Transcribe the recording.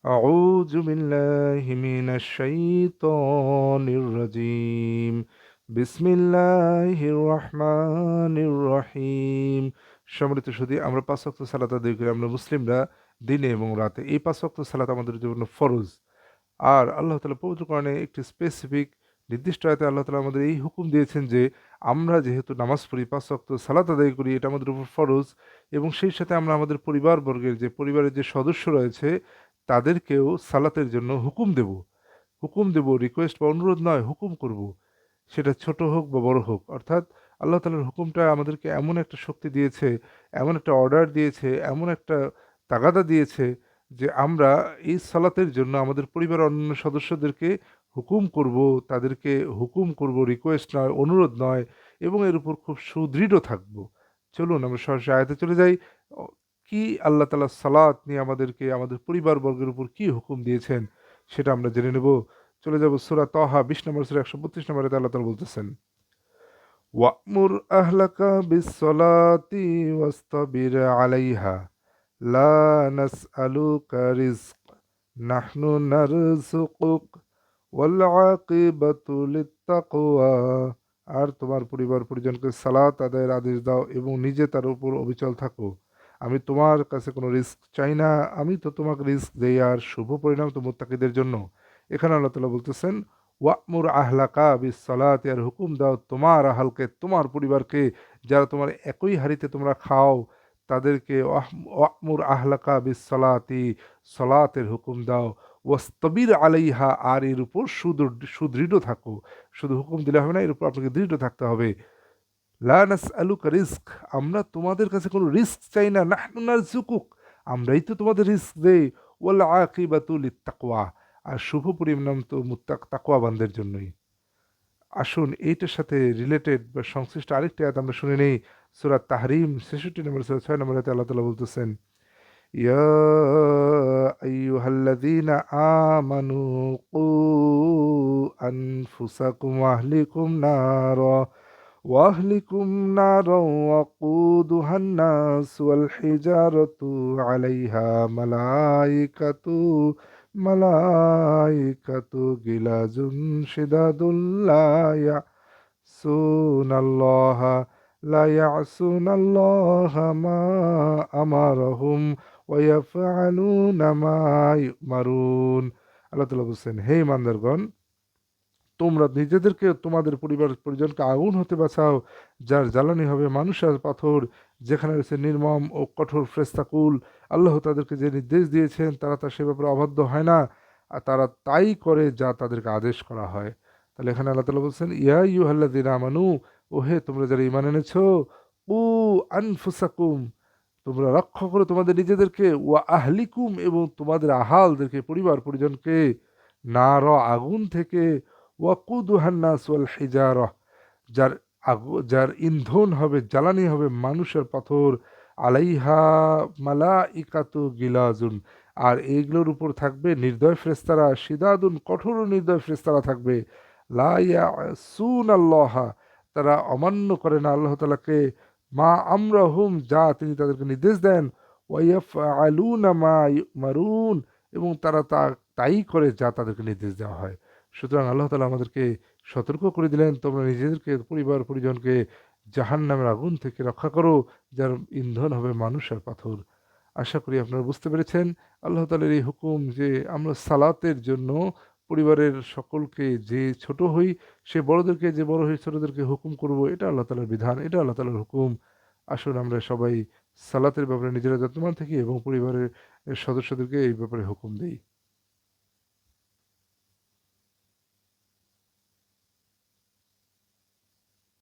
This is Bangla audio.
أعوذ بالله من الشيطان الرجيم بسم الله الرحمن الرحيم। সম্মানিত সুধী, আমরা পাঁচ ওয়াক্ত সালাত আদায় করি। আমরা মুসলিমরা দিনে এবং রাতে এই পাঁচ ওয়াক্ত সালাত আমাদের জন্য ফরজ। আর আল্লাহ তাআলা পবিত্র কোরআনে একটি স্পেসিফিক নির্দিষ্ট আয়াতে আল্লাহ তাআলা আমাদের এই হুকুম দিয়েছেন যে আমরা যেহেতু নামাজ পড়ি, পাঁচ ওয়াক্ত সালাত আদায় করি, এটা আমাদের উপর ফরজ। এবং সেই সাথে আমরা আমাদের পরিবারবর্গের পরিবারের যে সদস্য রয়েছে তাদেরকেও সালাতের জন্য হুকুম দেব, রিকোয়েস্ট বা অনুরোধ নয়, হুকুম করব। সেটা ছোট হোক বা বড় হোক, অর্থাৎ আল্লাহ তাআলার হুকুমটা আমাদেরকে এমন একটা শক্তি দিয়েছে, এমন একটা অর্ডার দিয়েছে, এমন একটা তাগাদা দিয়েছে যে আমরা এই সালাতের জন্য আমাদের পরিবারের অন্যান্য সদস্যদেরকে হুকুম করব, তাদেরকে হুকুম করব, রিকোয়েস্ট নয়, অনুরোধ নয়, এবং এর উপর খুব সুদৃঢ় থাকব। চলুন আমরা সরাসরি আয়াতে চলে যাই। অ- কি আল্লাহ তাআলা সালাত নিয়ে আমাদেরকে, আমাদের পরিবারবর্গের উপর কি হুকুম দিয়েছেন সেটা আমরা জেনে নেব। চলে যাব সূরা তাহা 20 নম্বর সূরা 132 নম্বরে আল্লাহ তাআলা বলতেছেন, ওয়া'মুর আহলাকা বিস-সালাতি ওয়াসতাবির আলাইহা লা নাসআলুকা রিজক নাহনু নারযুকুক ওয়াল আকিবাতু লিত-তাকওয়া। আর তোমার পরিবার পরিজনকে সালাত আদায়ের আদেশ দাও এবং নিজে তার উপর অবিচল থাকো। আমি তোমার কাছে কোনো রিস্ক চাই না, আমি তো তোমাকে রিস্ক দেই, আর শুভ পরিণাম তো মুত্তাকিদের জন্য। এখানে আল্লাহ তাআলা বলতেছেন, ওয়া'মুর আহলাকা বিস-সালাত, আর হুকুম দাও তোমার আহলকে, তোমার পরিবারকে, যারা তোমার একই হাঁড়িতে তোমরা খাও, তাদেরকে ওয়া'মুর আহলাকা বিস-সালাতি, সালাতের হুকুম দাও, ওয়াস্তাবির আলাইহা, আর এর উপর সুদৃঢ় থাকো। শুধু হুকুম দিলে হবে না, এর উপর আপনাকে দৃঢ় থাকতে হবে। লা নাসআলুকা রিজক, আমরা তোমাদের কাছে কোনো রিস্ক চাই না, নাহনু নারযুকুক, আমরাই তো তোমাদের রিস্ক দেই। ওয়াল আকিবাতু লিত-তাকওয়া, আর শুভ পরিণাম তো তাকওয়াবানদের জন্যই। আসুন এইটার সাথে রিলেটেড বা সংশ্লিষ্ট আরেকটি আয়াত আমরা শুনে নেই। সূরা তাহরিম 66 নম্বর সূরা 6 নম্বর আয়াতে আল্লাহ তাআলা বলতেছেন, ইয়া আইয়ুহাল্লাযীনা আমানু কু আনফুসাকুম ওয়া আহলিকুম নারা ওয়াহলিকুম নারা ওয়াকুদুহান নাস ওয়াল হিজারাতু আলাইহা মালাইকাতু গিলাজুন শিদাদুল লা ইয়াসুনাল্লাহা লা ইয়াসুনাল্লাহা মা আমারহুম ওয়া ইয়াফআলুনা মা ইউমারুন। আল্লাহ তাআলা বলছেন, হে ইমানদারগণ, তোমরা নিজেদেরকে, তোমাদের পরিবার পরিজনকে আগুন হতে বাঁচাও, যার জ্বালানি হবে মানুষ আর পাথর, যেখানে রয়েছে নির্মম ও কঠোর ফেরেশতাকুল। আল্লাহ তাদেরকে যে নির্দেশ দিয়েছেন তারা তা সে ব্যাপারে অবাধ্য হয় না, আর তারা তাই করে যা তাদেরকে আদেশ করা হয়। তাহলে এখানে আল্লাহ তাআলা বলছেন, ইয়া আইয়ুহাল্লাযীনা আমানু, ও হে তোমরা যারা ঈমান এনেছো, উ আনফুসাকুম, তোমরা রক্ষা করো তোমাদের নিজেদেরকে, ওয়া আহলিকুম, এবং তোমাদের আহালদেরকে, পরিবার পরিজনকে, নার, আগুন থেকে, ওয়াকুদুহান নাস ওয়াল হিজারাহ, যার যার ইন্ধন হবে, জ্বালানি হবে মানুষ আর পাথর, আলাইহা মালাইকাতু গিলাজুন, আর এইগুলোর উপর থাকবে নির্দয় ফেরেশতারা, শিদাদুন, কঠোর ও নির্দয় ফেরেশতারা থাকবে, লা ইয়াসুনাল্লাহা, তারা অমান্য করে না আল্লাহ তাআলাকে, মা আমরাহুম, যা তিনি তাদেরকে নির্দেশ দেন, ওয়াইয়াফআলুনা মা ইউমারুন, এবং তারা তাই করে যা তাদেরকে নির্দেশ দেওয়া হয়। সুতরাং আল্লাহ তাআলা আমাদেরকে সতর্ক করে দিলেন, তোমরা নিজেদেরকে, পরিবার পরিজনকে জাহান্নামের আগুন থেকে রক্ষা করো, যার ইন্ধন হবে মানুষ আর পাথর। আশা করি আপনারা বুঝতে পেরেছেন আল্লাহ তাআলার এই হুকুম যে আমরা সালাতের জন্য পরিবারের সকলকে, যে ছোট হই সে বড়দেরকে, যে বড় হই ছোটদেরকে হুকুম করব, এটা আল্লাহ তাআলার বিধান, এটা আল্লাহ তাআলার হুকুম। আসুন আমরা সবাই সালাতের ব্যাপারে নিজেরা যত্নবান থাকি এবং পরিবারের সদস্যদেরকে এই ব্যাপারে হুকুম দেই।